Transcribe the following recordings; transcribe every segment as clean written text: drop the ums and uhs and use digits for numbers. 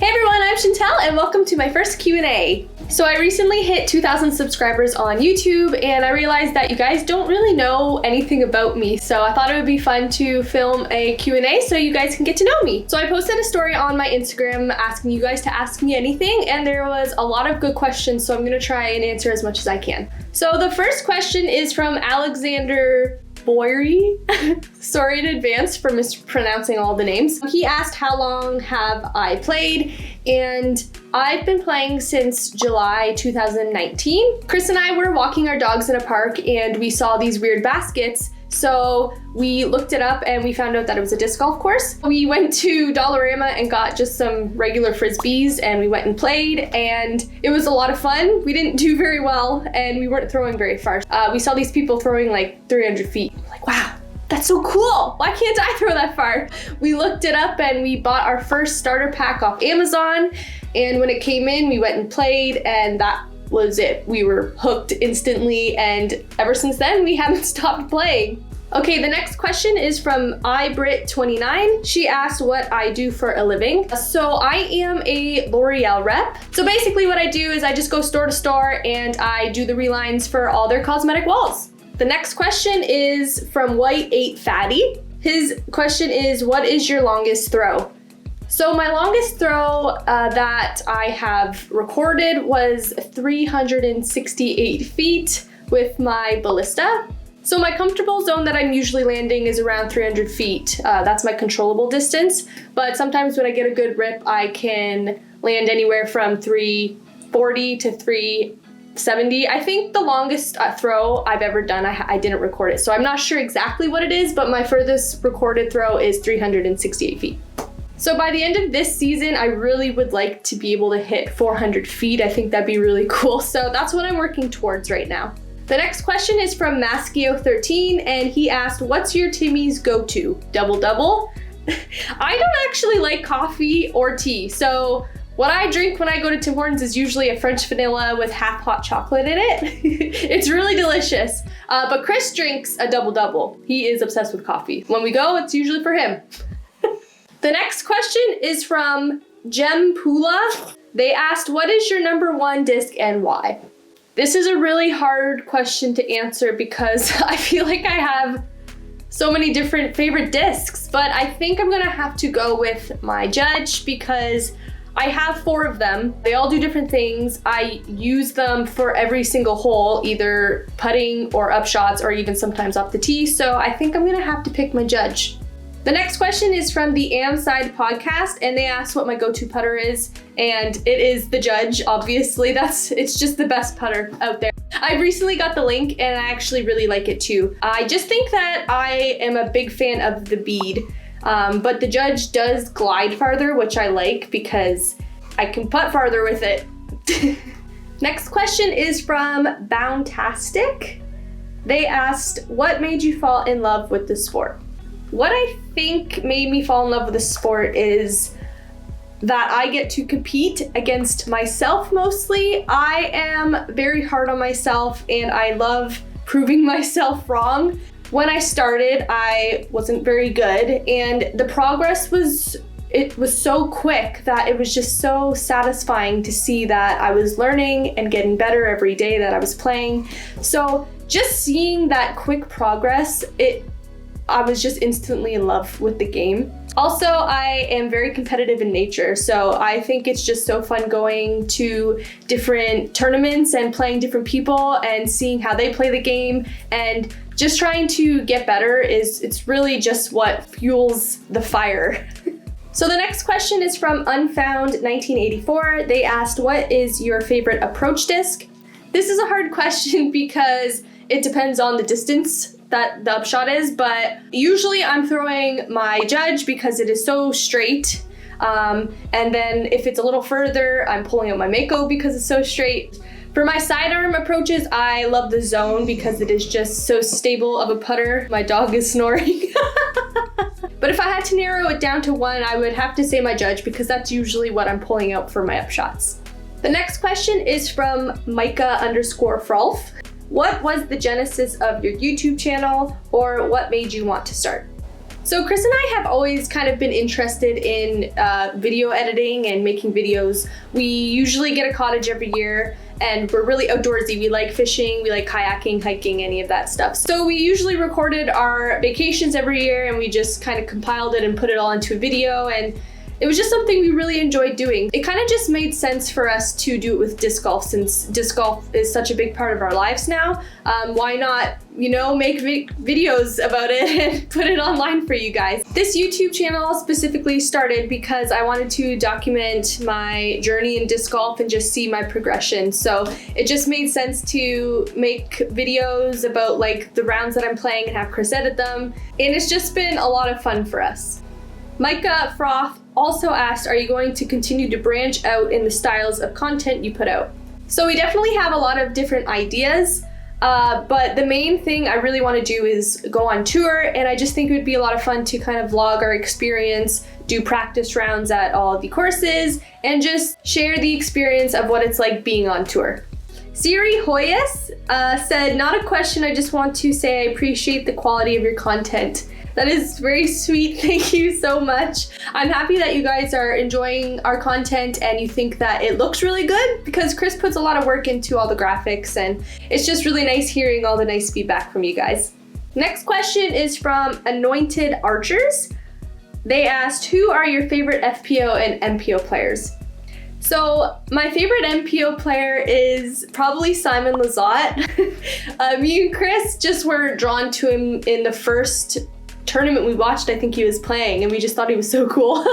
Hey everyone, I'm Chantel and welcome to my first Q&A. So I recently hit 2,000 subscribers on YouTube and I realized that you guys don't really know anything about me. So I thought it would be fun to film a Q&A so you guys can get to know me. So I posted a story on my Instagram asking you guys to ask me anything and there was a lot of good questions, so I'm gonna try and answer as much as I can. So the first question is from Alexander Boyry. Sorry in advance for mispronouncing all the names. He asked how long have I played, and I've been playing since July 2019. Chris and I were walking our dogs in a park and we saw these weird baskets. So we looked it up and we found out that it was a disc golf course. We went to Dollarama and got just some regular Frisbees and we went and played and it was a lot of fun. We didn't do very well and we weren't throwing very far. We saw these people throwing like 300 feet. Like, wow, that's so cool. Why can't I throw that far? We looked it up and we bought our first starter pack off Amazon. And when it came in, we went and played and that was it. We were hooked instantly and ever since then we haven't stopped playing. Okay, the next question is from iBrit29. She asked what I do for a living. So I am a L'Oreal rep. So basically what I do is I just go store to store and I do the relines for all their cosmetic walls. The next question is from White8Fatty. His question is, what is your longest throw? So my longest throw that I have recorded was 368 feet with my ballista. So my comfortable zone that I'm usually landing is around 300 feet. That's my controllable distance. But sometimes when I get a good rip, I can land anywhere from 340 to 370. I think the longest throw I've ever done, I didn't record it. So I'm not sure exactly what it is, but my furthest recorded throw is 368 feet. So by the end of this season, I really would like to be able to hit 400 feet. I think that'd be really cool. So that's what I'm working towards right now. The next question is from Maskio13 and he asked, what's your Timmy's go-to? Double double? I don't actually like coffee or tea. So what I drink when I go to Tim Hortons is usually a French vanilla with half hot chocolate in it. It's really delicious. But Chris drinks a double double. He is obsessed with coffee. When we go, it's usually for him. The next question is from Mpo. They asked, what is your number one disc and why? This is a really hard question to answer because I feel like I have so many different favorite discs, but I think I'm gonna have to go with my Judge because I have 4 of them. They all do different things. I use them for every single hole, either putting or up shots or even sometimes off the tee, so I think I'm gonna have to pick my Judge. The next question is from the Amside podcast and they asked what my go-to putter is, and it is the Judge, obviously. It's just the best putter out there. I recently got the link and I actually really like it too. I just think that I am a big fan of the bead, but the Judge does glide farther, which I like because I can putt farther with it. Next question is from Boundtastic. They asked, what made you fall in love with the sport? What I think made me fall in love with the sport is that I get to compete against myself mostly. I am very hard on myself and I love proving myself wrong. When I started, I wasn't very good and the progress was so quick that it was just so satisfying to see that I was learning and getting better every day that I was playing. So just seeing that quick progress, I was just instantly in love with the game. Also, I am very competitive in nature, so I think it's just so fun going to different tournaments and playing different people and seeing how they play the game and just trying to get better it's really just what fuels the fire. So the next question is from Unfound1984. They asked, what is your favorite approach disc? This is a hard question because it depends on the distance that the upshot is, but usually I'm throwing my Judge because it is so straight. And then if it's a little further, I'm pulling out my Mpo because it's so straight. For my sidearm approaches, I love the Zone because it is just so stable of a putter. My dog is snoring. But if I had to narrow it down to one, I would have to say my Judge because that's usually what I'm pulling out for my upshots. The next question is from Micah_Frolf. What was the genesis of your YouTube channel, or what made you want to start? So Chris and I have always kind of been interested in video editing and making videos. We usually get a cottage every year and we're really outdoorsy. We like fishing, we like kayaking, hiking, any of that stuff. So we usually recorded our vacations every year and we just kind of compiled it and put it all into a video, and it was just something we really enjoyed doing. It kind of just made sense for us to do it with disc golf, since disc golf is such a big part of our lives now. Why not, make videos about it and put it online for you guys? This YouTube channel specifically started because I wanted to document my journey in disc golf and just see my progression. So it just made sense to make videos about like the rounds that I'm playing and have Chris edit them. And it's just been a lot of fun for us. Micah Froth also asked, are you going to continue to branch out in the styles of content you put out? So we definitely have a lot of different ideas, but the main thing I really want to do is go on tour, and I just think it would be a lot of fun to kind of vlog our experience, do practice rounds at all the courses, and just share the experience of what it's like being on tour. Siri Hoyes said, not a question, I just want to say I appreciate the quality of your content. That is very sweet. Thank you so much. I'm happy that you guys are enjoying our content and you think that it looks really good, because Chris puts a lot of work into all the graphics, and it's just really nice hearing all the nice feedback from you guys. Next question is from Anointed Archers. They asked, who are your favorite FPO and Mpo players? So my favorite Mpo player is probably Simon Lizotte. Me and Chris just were drawn to him in the first tournament we watched. I think he was playing, and we just thought he was so cool.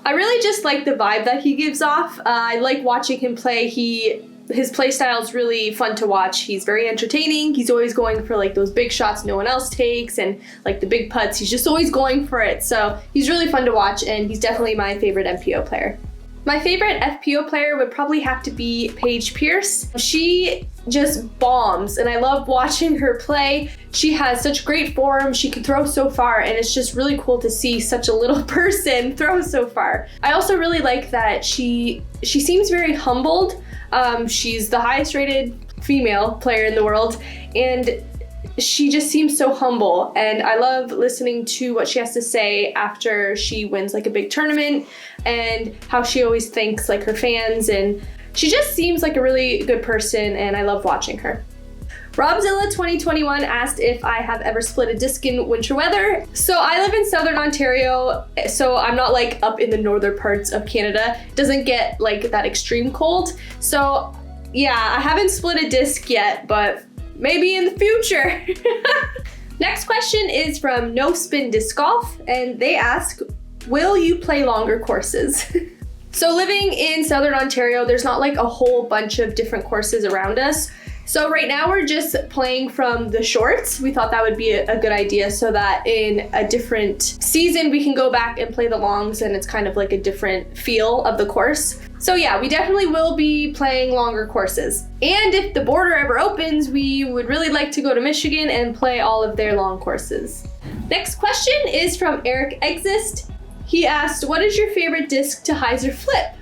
I really just like the vibe that he gives off. I like watching him play. His play style is really fun to watch. He's very entertaining. He's always going for like those big shots no one else takes, and like the big putts. He's just always going for it. So he's really fun to watch, and he's definitely my favorite Mpo player. My favorite FPO player would probably have to be Paige Pierce. She just bombs, and I love watching her play. She has such great form, she can throw so far, and it's just really cool to see such a little person throw so far. I also really like that she seems very humbled. She's the highest rated female player in the world, and she just seems so humble, and I love listening to what she has to say after she wins like a big tournament, and how she always thanks like her fans, and she just seems like a really good person, and I love watching her. Robzilla 2021 asked if I have ever split a disc in winter weather. So I live in Southern Ontario, so I'm not like up in the northern parts of Canada. It doesn't get like that extreme cold. So yeah, I haven't split a disc yet, but maybe in the future. Next question is from No Spin Disc Golf, and they ask, will you play longer courses? So living in Southern Ontario, there's not like a whole bunch of different courses around us. So right now we're just playing from the shorts. We thought that would be a good idea, so that in a different season we can go back and play the longs, and it's kind of like a different feel of the course. So yeah, we definitely will be playing longer courses. And if the border ever opens, we would really like to go to Michigan and play all of their long courses. Next question is from Eric Exist. He asked, what is your favorite disc to Hyzer flip?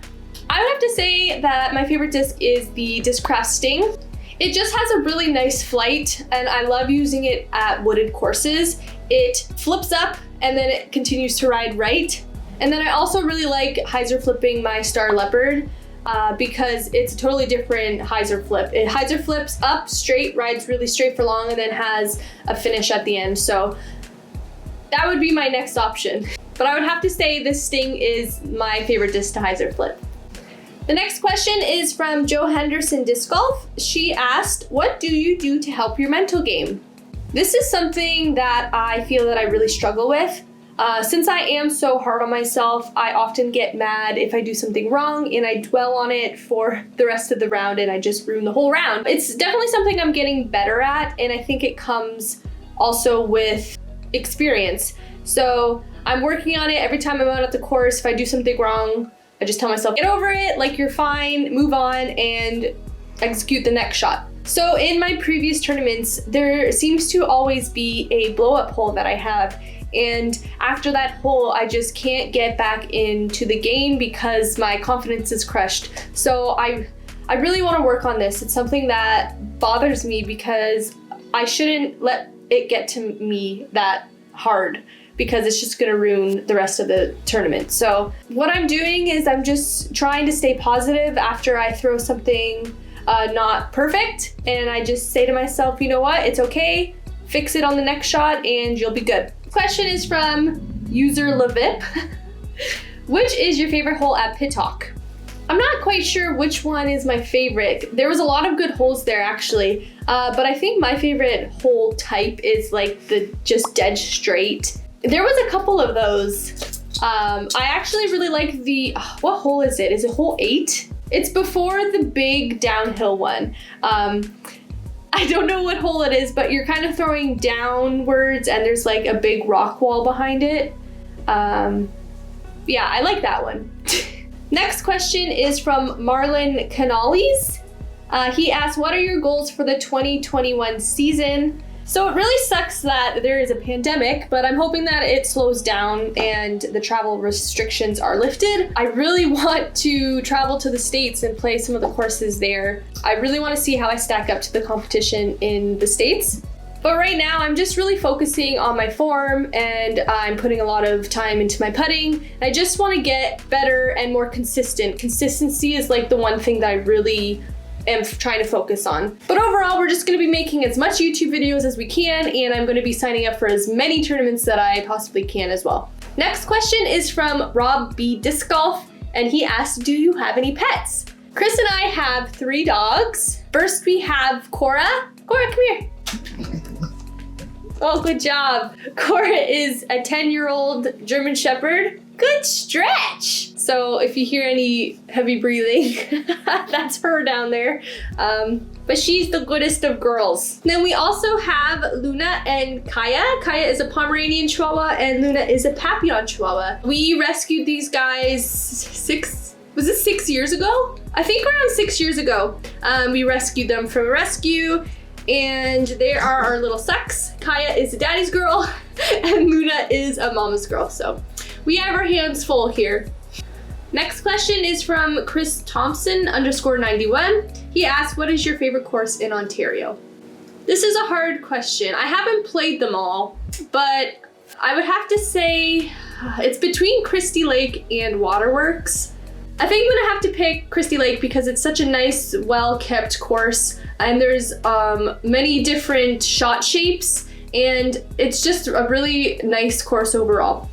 I would have to say that my favorite disc is the Discraft Sting. It just has a really nice flight, and I love using it at wooded courses. It flips up and then it continues to ride right. And then I also really like Hyzer flipping my Star Leopard because it's a totally different Hyzer flip. Hyzer flips up straight, rides really straight for long, and then has a finish at the end. So that would be my next option. But I would have to say this Sting is my favorite disc to Hyzer flip. The next question is from Joe Henderson Disc Golf. She asked, what do you do to help your mental game? This is something that I feel that I really struggle with. Since I am so hard on myself, I often get mad if I do something wrong, and I dwell on it for the rest of the round, and I just ruin the whole round. It's definitely something I'm getting better at, and I think it comes also with experience. So I'm working on it every time I'm out at the course. If I do something wrong, I just tell myself, get over it, like you're fine, move on, and execute the next shot. So in my previous tournaments, there seems to always be a blow-up hole that I have. And after that hole, I just can't get back into the game because my confidence is crushed. So I really want to work on this. It's something that bothers me because I shouldn't let it get to me that hard. because it's just gonna ruin the rest of the tournament. So what I'm doing is I'm just trying to stay positive after I throw something not perfect, and I just say to myself, you know what, it's okay, fix it on the next shot and you'll be good. Question is from user Levip. Which is your favorite hole at TicTok? I'm not quite sure which one is my favorite. There was a lot of good holes there actually, but I think my favorite hole type is like the just dead straight. There was a couple of those. I actually really like the, what hole is it? Is it hole 8? It's before the big downhill one. I don't know what hole it is, but you're kind of throwing downwards and there's like a big rock wall behind it. Yeah, I like that one. Next question is from Marlon Canales. He asked, what are your goals for the 2021 season? So it really sucks that there is a pandemic, but I'm hoping that it slows down and the travel restrictions are lifted. I really want to travel to the States and play some of the courses there. I really want to see how I stack up to the competition in the States. But right now I'm just really focusing on my form and I'm putting a lot of time into my putting. I just want to get better and more consistent. Consistency is like the one thing that I really am trying to focus on. But overall, we're just going to be making as much YouTube videos as we can, and I'm going to be signing up for as many tournaments that I possibly can as well. Next question is from Rob B. Disc Golf, and he asked, do you have any pets? Chris and I have 3 dogs. First we have Cora. Cora, come here. Oh, good job. Cora is a 10-year-old German Shepherd. Good stretch. So if you hear any heavy breathing, that's her down there. But she's the goodest of girls. Then we also have Luna and Kaya. Kaya is a Pomeranian Chihuahua and Luna is a Papillon Chihuahua. We rescued these guys 6 years ago? I think around 6 years ago. We rescued them from a rescue, and they are our little sucks. Kaya is a daddy's girl and Luna is a mama's girl. So we have our hands full here. Next question is from Chris Thompson _91. He asked, what is your favorite course in Ontario? This is a hard question. I haven't played them all, but I would have to say it's between Christie Lake and Waterworks. I think I'm gonna have to pick Christie Lake because it's such a nice, well-kept course, and there's many different shot shapes, and it's just a really nice course overall.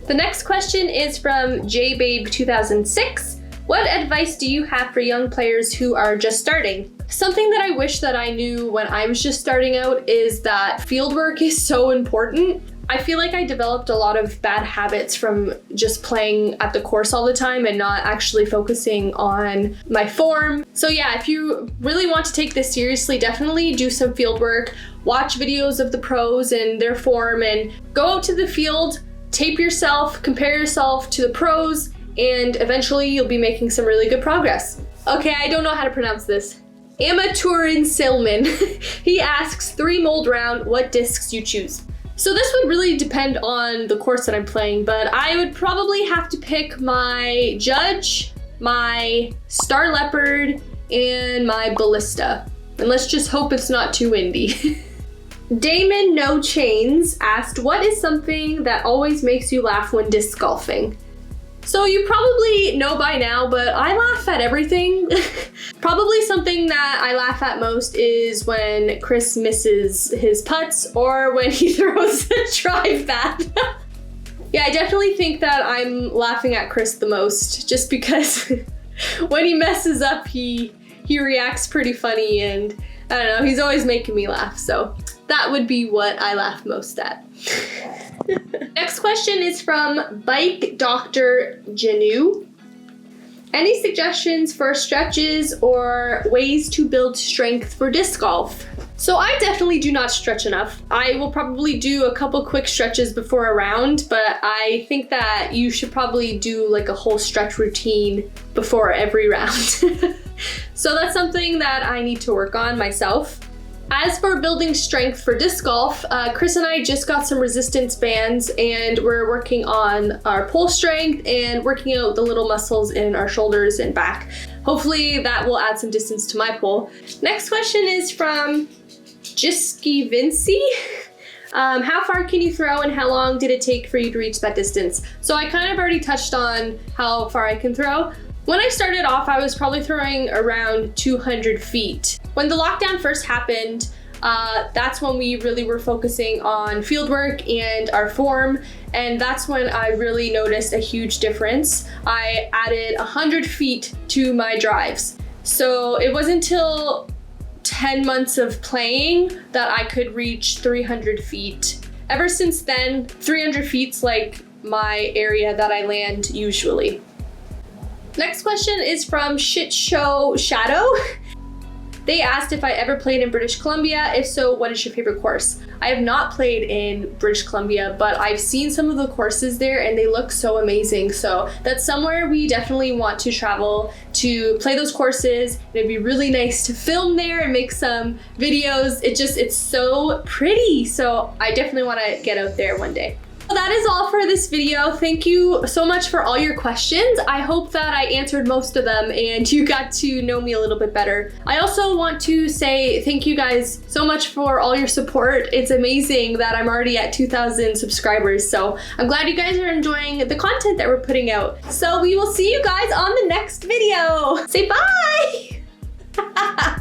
The next question is from JBabe2006. What advice do you have for young players who are just starting? Something that I wish that I knew when I was just starting out is that fieldwork is so important. I feel like I developed a lot of bad habits from just playing at the course all the time and not actually focusing on my form. So yeah, if you really want to take this seriously, definitely do some field work, watch videos of the pros and their form, and go out to the field, tape yourself, compare yourself to the pros, and eventually you'll be making some really good progress. Okay, I don't know how to pronounce this. Amaturin Silman. He asks, 3 mold round, what discs you choose? So this would really depend on the course that I'm playing, but I would probably have to pick my Judge, my Star Leopard, and my Ballista. And let's just hope it's not too windy. Damon No Chains asked, what is something that always makes you laugh when disc golfing? So you probably know by now, but I laugh at everything. Probably something that I laugh at most is when Chris misses his putts or when he throws a drive bad. Yeah, I definitely think that I'm laughing at Chris the most, just because when he messes up, he reacts pretty funny, and I don't know, he's always making me laugh, so that would be what I laugh most at. Next question is from Bike Dr. Janu. Any suggestions for stretches or ways to build strength for disc golf? So I definitely do not stretch enough. I will probably do a couple quick stretches before a round, but I think that you should probably do like a whole stretch routine before every round. So that's something that I need to work on myself. As for building strength for disc golf, Chris and I just got some resistance bands, and we're working on our pull strength and working out the little muscles in our shoulders and back. Hopefully that will add some distance to my pull. Next question is from Jiski Vinci. How far can you throw and how long did it take for you to reach that distance? So I kind of already touched on how far I can throw. When I started off, I was probably throwing around 200 feet. When the lockdown first happened, that's when we really were focusing on fieldwork and our form, and that's when I really noticed a huge difference. I added 100 feet to my drives. So it wasn't until 10 months of playing that I could reach 300 feet. Ever since then, 300 feet's like my area that I land usually. Next question is from Shit Show Shadow. They asked if I ever played in British Columbia. If so, what is your favorite course? I have not played in British Columbia, but I've seen some of the courses there and they look so amazing. So that's somewhere we definitely want to travel to play those courses. It'd be really nice to film there and make some videos. It's so pretty. So I definitely want to get out there one day. Well, that is all for this video. Thank you so much for all your questions. I hope that I answered most of them and you got to know me a little bit better. I also want to say thank you guys so much for all your support. It's amazing that I'm already at 2,000 subscribers. So I'm glad you guys are enjoying the content that we're putting out. So we will see you guys on the next video. Say bye!